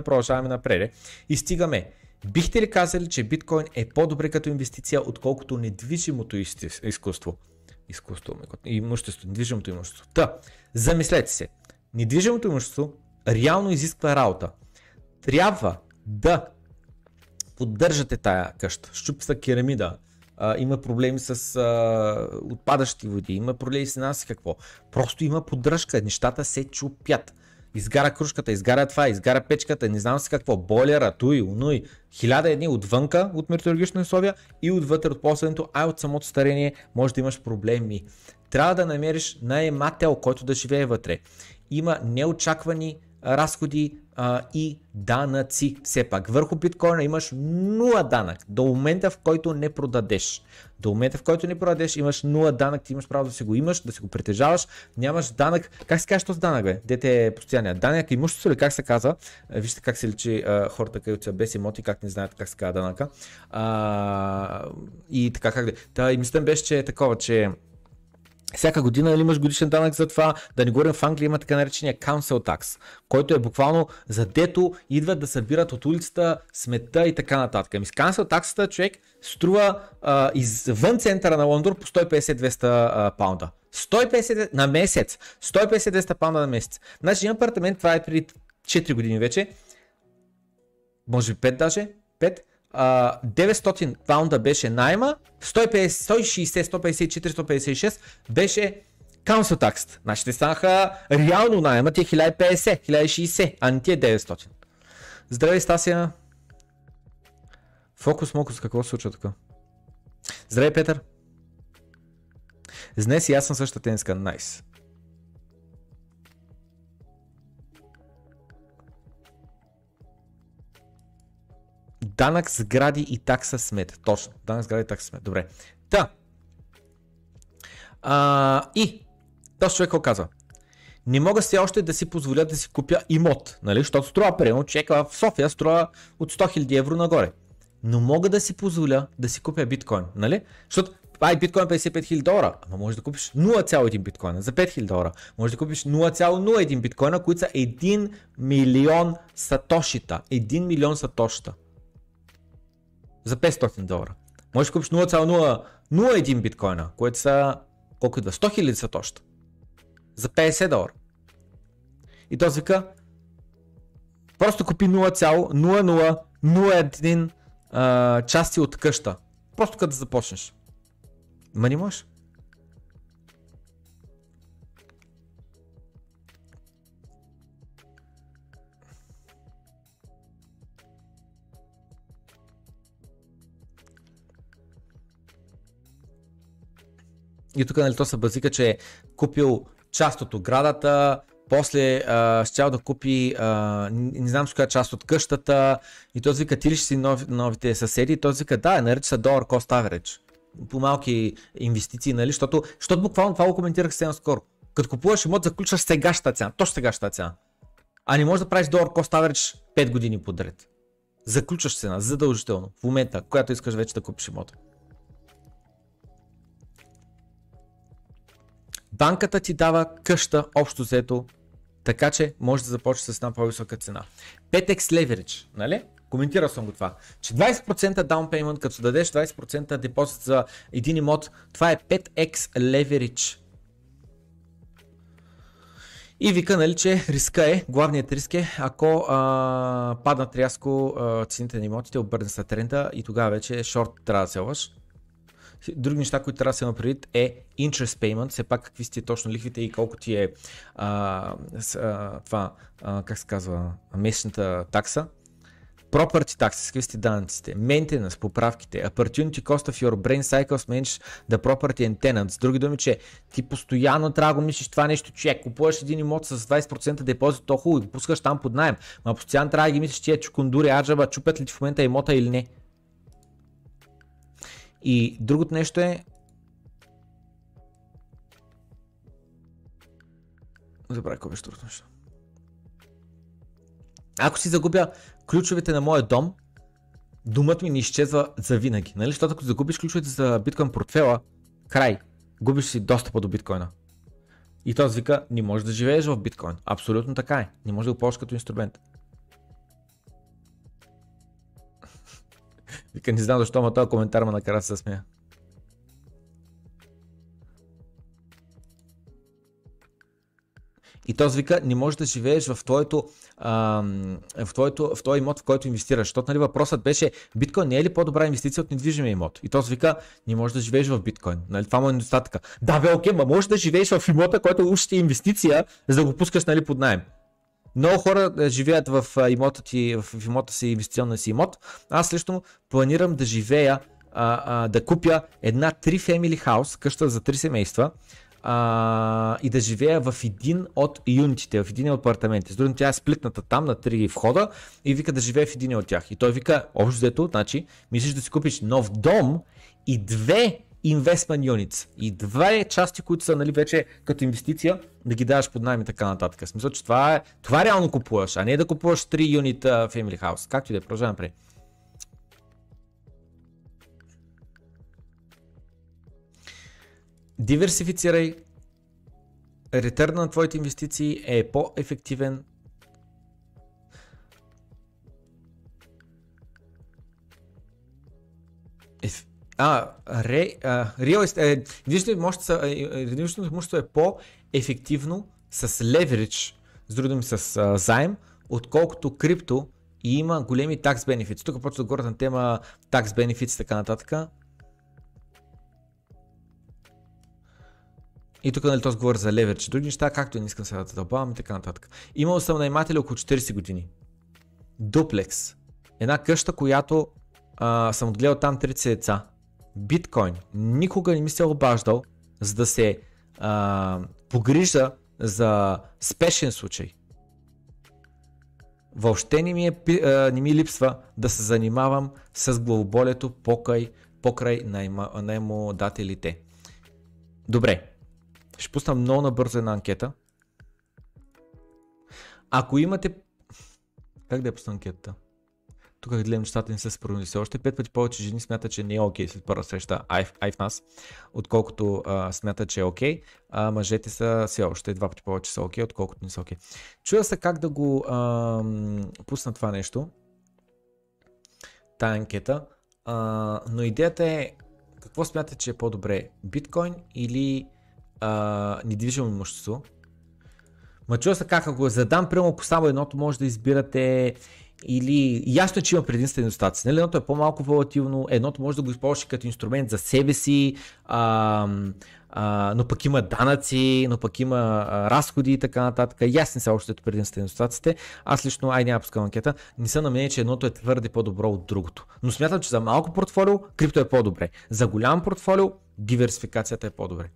продължаваме напред. И стигаме. Бихте ли казали, че биткоин е по-добре като инвестиция, отколкото недвижимото изкуство? Имущество, недвижимото имущество. Замислете се. Недвижимото имущество реално изисква работа. Трябва да поддържате тая къща. Щупства керамида, има проблеми с отпадащи води, има проблеми с нас и какво. Просто има поддръжка, нещата се чупят. Изгаря кружката, изгаря това, изгаря печката, не знам си какво, бойлера, туй, унуй, 1000 едни отвънка от метеорологични условия и отвътре от ползването, а от самото старение може да имаш проблеми. Трябва да намериш наемател, който да живее вътре. Има неочаквани разходи и данъци. Все пак върху биткоина имаш 0 данък до момента, в който не продадеш. До момента, в който не продадеш, имаш 0 данък, ти имаш право да си го имаш, да си го притежаваш, нямаш данък. Как се казва този данък, бе? Дете е постоянния данък, имущество ли, как се казва? Вижте как се личи хората, които са без имоти, как не знаят как се казва данъка. И така как да. И мислям беше, че е такова, че всяка година имаш годишен данък за това, да не говорим, в Англия има така наречения Council Tax, който е буквално за дето идват да събират от улицата сметта и така нататък. С Council Tax-та човек струва извън центъра на Лондон по 150-200 паунда. 150 на месец. 150-200 паунда на месец. Значи има апартамент, това е преди 4 години вече, може би 5 даже, 5. 900 паунда беше найма, 150, 160, 154, 156 беше council tax. Значи те станаха реално найма, ти е 1050, 1060, а не ти е 900. Здравей, Стасия. Фокус, какво се случва така? Здравей, Петър. Днес и аз съм същата тениска. Найс. Данък сгради и такса смет. Точно. Данък сгради и такса смет. Добре. И този човек казва: не мога все още да си позволя да си купя имот, нали? Защото струва, примерно, човека в София струва от 100 000 евро нагоре. Но мога да си позволя да си купя биткоин, нали? Защото биткоин 55 000 $, ама можеш да купиш 0,1 биткоина за 5 000 $. Може да купиш 0,01 биткоина, които са 1 милион сатошита. 1 милион сатошита. За 500 $. Можеш да купиш 0,001 биткоина, което са колко идва? 100 000 сатошита. За 50 $. И този вика: просто купи 0,0001 части от къща. Просто като да започнеш. Ма не можеш. И тук, нали, то се базика, че е купил част от оградата, после щял да купи не знам с коя част от къщата, и този вика: ти ли ще си новите съседи? И този вика: да, нарича се dollar cost average. По малки инвестиции, нали, защото буквално това го коментирах съвсем скоро. Като купуваш имот, заключваш сегашната цена, точно сегашната цена. А не можеш да правиш dollar cost average 5 години подред. Заключваш цена задължително в момента, когато искаш вече да купиш имота. Банката ти дава къща общо взето, така че може да започнеш с една по-висока цена. 5x leverage, нали? Коментирал съм го това, че 20% down payment, като дадеш 20% депозит за един имот, това е 5x leverage. И вика, нали, че риска е, главният риск е, ако паднат рязко цените на имотите, обърне се тренда и тогава вече шорт трябва да селваш. Други неща, които трябва да се има предвид, е interest payment, все пак какви сте точно лихвите и колко ти е това, как се казва, месечната такса. Property taxes, какви сте данъците, maintenance, поправките, opportunity cost of your brain cycles manage the property and tenants. С други думи, че ти постоянно трябва да го мислиш това нещо, че купуваш един имот с 20% депозит, то хубаво, го пускаш там под наем, но постоянно трябва да ги мислиш, че чукундури, аджаба, чупят ли ти в момента имота или не. И другото нещо е, забравя какво беше другото нещо. Ако си загубя ключовете на моя дом, думът ми не изчезва за винаги, нали? Защото ако загубиш ключовете за биткоин портфела, край, губиш си достъпа до биткоина. И този вика: не можеш да живееш в биткоин. Абсолютно така е. Не можеш да го ползваш като инструмент. Вика, не знам защо, но този коментар ме накара да се смея. И този вика, не можеш да живееш в твой имот, в който инвестираш. Защото нали, въпросът беше, биткоин не е ли по-добра инвестиция от недвижимия имот? И този вика, не можеш да живееш в биткоин. Нали, това му е недостатъка. Да, бе, окей, ма можеш да живееш в имота, който уж ти е инвестиция, за да го пускаш нали, под наем. Много хора живеят в имота си, инвестиционния си имот. Аз лично планирам да живея, да купя една 3 family house, къща за 3 семейства, и да живея в един от юнитите, в един от апартаментите. С другим, тя е сплитната там на 3 входа и вика да живее в един от тях. И той вика, общо взето, значи, мислиш да си купиш нов дом и 2 investment units и 2 части, които са нали, вече като инвестиция, да ги даваш под найем и така нататък. В смисъл, че това реално купуваш, а не да купуваш 3 юнита family house. Както и да е, продължаваме напред. Диверсифицирай. Ретърна на твоите инвестиции е по-ефективен. Недвижимото имущество е по-ефективно с леверидж, с другим с заем, отколкото крипто и има големи tax benefits. Тук почва да говоря на тема tax benefits и така нататък. И тук нали този говори за леверидж, други неща, както не искам сега да дълбавам и така нататък. Имал съм наематели около 40 години. Дуплекс. Една къща, която съм отгледал там 30 деца. Биткоин. Никога не ми се обаждал, за да се погрижа за спешен случай. Въобще не ми липсва да се занимавам с главоболието покрай наемодателите. Добре. Ще пусна много набързо една анкета. Ако имате... Как да я пусна анкетата? Тук гледам нещата не са се променили все още. 5 пъти повече жени смятат, че не е окей след първа среща в нас, отколкото смятат, че е окей. Мъжете са все още 2 пъти повече са окей, отколкото не са окей. Чуя се как да го пусна това нещо. Тая анкета. Но идеята е какво смятате, че е по-добре? Биткоин или недвижимо имущество? Ма чуя се как, ако го задам, примерно ако само едното може да избирате или ясно, че има предимства и недостатъци. Нали? Едното е по-малко волатилно, едното може да го използваш като инструмент за себе си, но пък има данъци, но пък има разходи и така нататък. Ясни са още предимства и недостатъците. Аз лично, няма пускам анкета, не съм на мнение, че едното е твърде по-добро от другото. Но смятам, че за малко портфолио крипто е по-добре. За голям портфолио диверсификацията е по-добре.